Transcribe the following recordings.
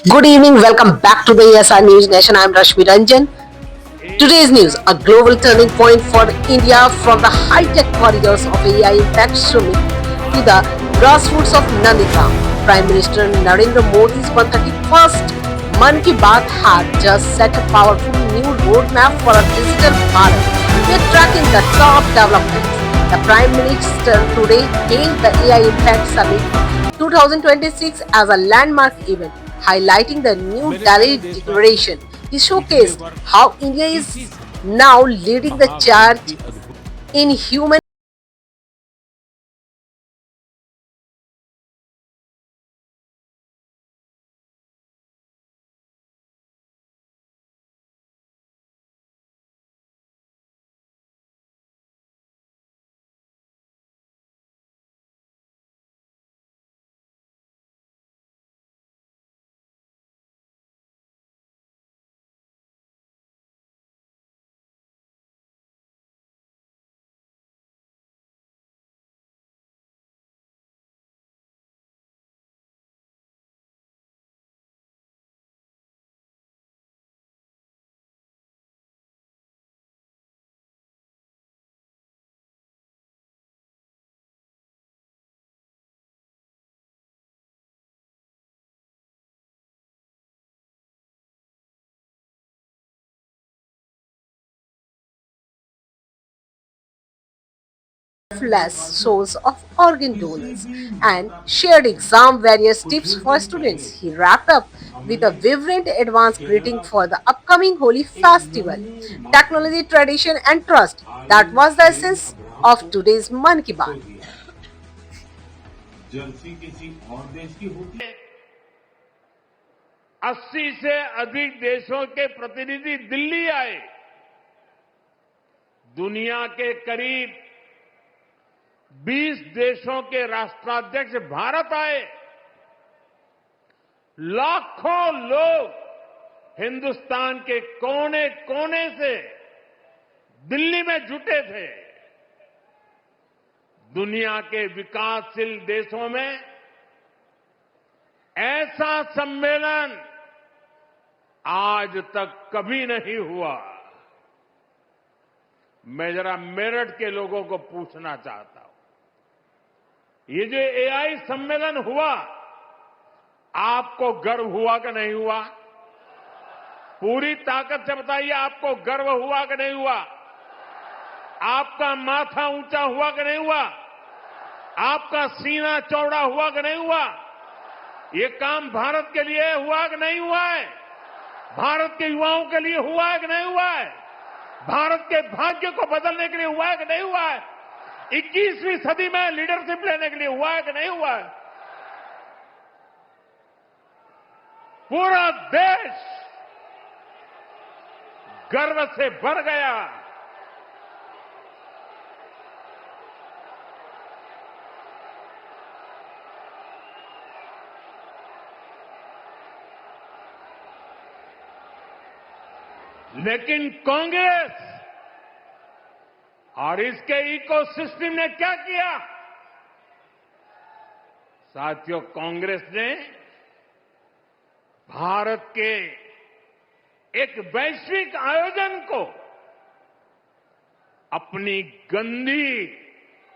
Good evening, welcome back to the ESR News Nation. I'm Rashmi Ranjan. Today's news, a global turning point for India from the high-tech corridors of AI impact summit to the grassroots of Nandigram. Prime Minister Narendra Modi's 131st Man Ki Baat had just set a powerful new roadmap for a digital Bharat. We're tracking the top developments. The Prime Minister today hailed the AI Impact Summit 2026 as a landmark event, highlighting the New Delhi Declaration. He showcased how India is now leading the charge in human less source of organ donors and shared exam various tips for students. He wrapped up with a vibrant advance greeting for the upcoming Holi festival. Technology, tradition and trust. That was the essence of today's Man Ki Baat. Jersey किसी और देश की होती 80 से अधिक देशों के प्रतिनिधि दिल्ली आए। दुनिया के करीब 20 देशों के राष्ट्राध्यक्ष भारत आए। लाखों लोग हिंदुस्तान के कोने कोने से दिल्ली में जुटे थे। दुनिया के विकासशील देशों में ऐसा सम्मेलन आज तक कभी नहीं हुआ। मैं जरा मेरठ के लोगों को पूछना चाहता हूं, ये जो एआई सम्मेलन हुआ, आपको गर्व हुआ कि नहीं हुआ? पूरी ताकत से बताइए, आपको गर्व हुआ कि नहीं हुआ? आपका माथा ऊंचा हुआ कि नहीं हुआ? आपका सीना चौड़ा हुआ कि नहीं हुआ? ये काम भारत के लिए हुआ कि नहीं हुआ है? भारत के युवाओं के लिए हुआ है कि नहीं हुआ है? भारत के भाग्य को बदलने के लिए हुआ है कि नहीं हुआ है? 21वीं सदी में लीडरशिप लेने के लिए हुआ है कि नहीं हुआ है? पूरा देश गर्व से भर गया। लेकिन कांग्रेस और इसके इकोसिस्टम ने क्या किया? साथियों, कांग्रेस ने भारत के एक वैश्विक आयोजन को अपनी गंदी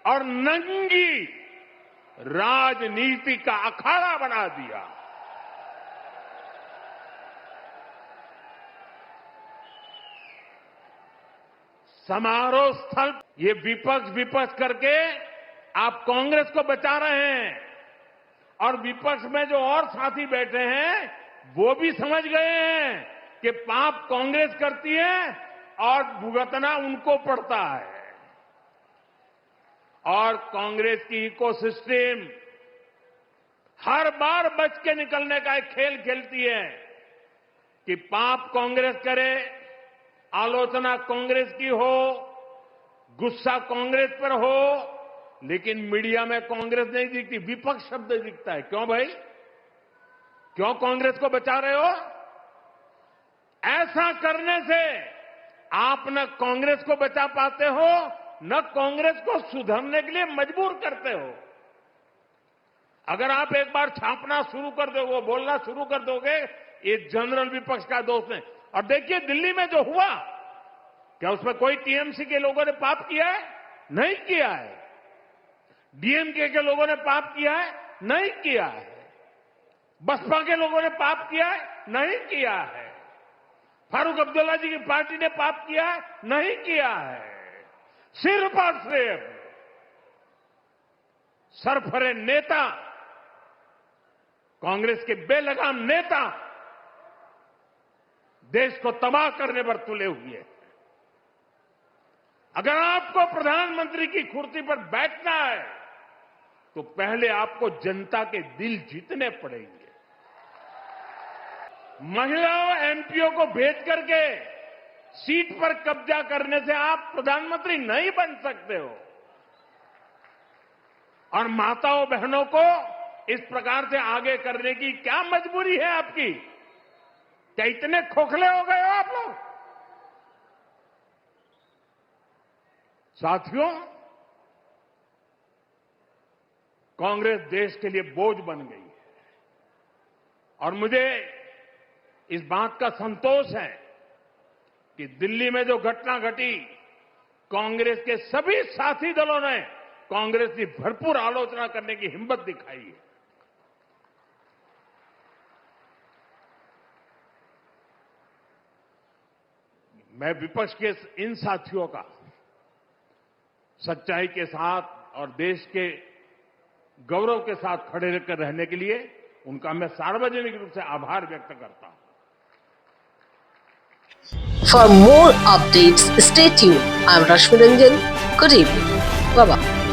और नंगी राजनीति का अखाड़ा बना दिया। समारोह स्थल ये विपक्ष करके आप कांग्रेस को बचा रहे हैं, और विपक्ष में जो और साथी बैठे हैं वो भी समझ गए हैं कि पाप कांग्रेस करती है और भुगतना उनको पड़ता है। और कांग्रेस की इकोसिस्टम हर बार बच के निकलने का एक खेल खेलती है कि पाप कांग्रेस करे, आलोचना कांग्रेस की हो, गुस्सा कांग्रेस पर हो, लेकिन मीडिया में कांग्रेस नहीं दिखती, विपक्ष शब्द दिखता है। क्यों भाई? क्यों कांग्रेस को बचा रहे हो? ऐसा करने से आप न कांग्रेस को बचा पाते हो, न कांग्रेस को सुधरने के लिए मजबूर करते हो। अगर आप एक बार छापना शुरू कर दोगे, बोलना शुरू कर दोगे, ये जनरल विपक्ष का दोष है। और देखिए दिल्ली में जो हुआ, क्या उसमें कोई टीएमसी के लोगों ने पाप किया है? नहीं किया है। डीएमके के लोगों ने पाप किया है? नहीं किया है। बसपा के लोगों ने पाप किया है? नहीं किया है। फारूक अब्दुल्ला जी की पार्टी ने पाप किया है? नहीं किया है। सिर्फ और सिर्फ सरफरे नेता, कांग्रेस के बेलगाम नेता देश को तबाह करने पर तुले हुए हैं। अगर आपको प्रधानमंत्री की कुर्सी पर बैठना है तो पहले आपको जनता के दिल जीतने पड़ेंगे। महिलाओं एमपीओ को भेज करके सीट पर कब्जा करने से आप प्रधानमंत्री नहीं बन सकते हो। और माताओं बहनों को इस प्रकार से आगे करने की क्या मजबूरी है आपकी? क्या इतने खोखले हो गए हो आप लोग? साथियों, कांग्रेस देश के लिए बोझ बन गई है और मुझे इस बात का संतोष है कि दिल्ली में जो घटना घटी, कांग्रेस के सभी साथी दलों ने कांग्रेस की भरपूर आलोचना करने की हिम्मत दिखाई है। मैं विपक्ष के इन साथियों का सच्चाई के साथ और देश के गौरव के साथ खड़े रहकर रहने के लिए उनका मैं सार्वजनिक रूप से आभार व्यक्त करता हूं। For more updates, stay tuned. I'm Rashmi Ranjan. Good evening. Bye-bye.